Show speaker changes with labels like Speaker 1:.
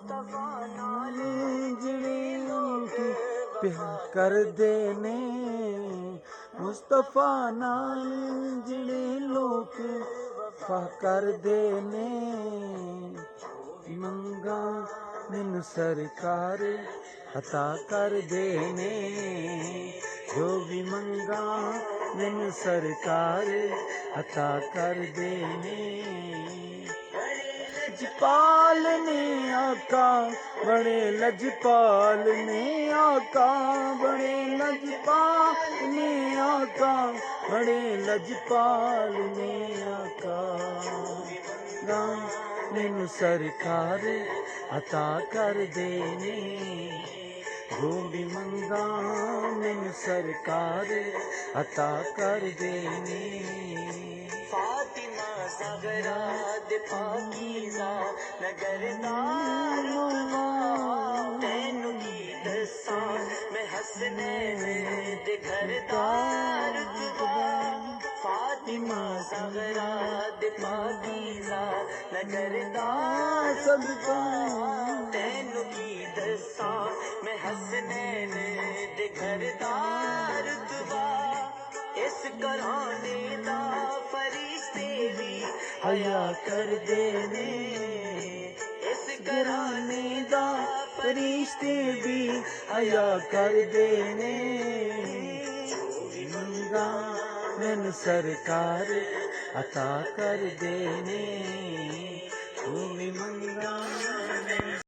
Speaker 1: نال جڑے لوگ پیار کردے نے مصطفیٰ نال جڑے لوگ وفا کردے نے منگا مینوں سرکار عطا کردے نے جو بھی منگا مینوں سرکار عطا کردے نے لجپال نے آقا بڑے لجپال نے آقا بڑے لجپال نے آقا بڑے لجپال نے آقا مینوں سرکار عطا کردے نے جو بھی منگا مینوں سرکار عطا کردے نے فاطمہ زہرا دے پاکیزہ نگر دا رتبہ تینوں کی دساں میں حسنین دے گھر دا رتبہ فاطمہ زہرا دے پاکیزہ نگر دا صدقہ تینوں کی دساں میں حسنین دے گھر دا رتبہ اس گھرانے دا فرشتے بھی حیا کردے نے اس گھرانے دا فرشتے بھی حیا کردے نے جو بھی منگا مینوں سرکار عطا کردے نے جو بھی منگا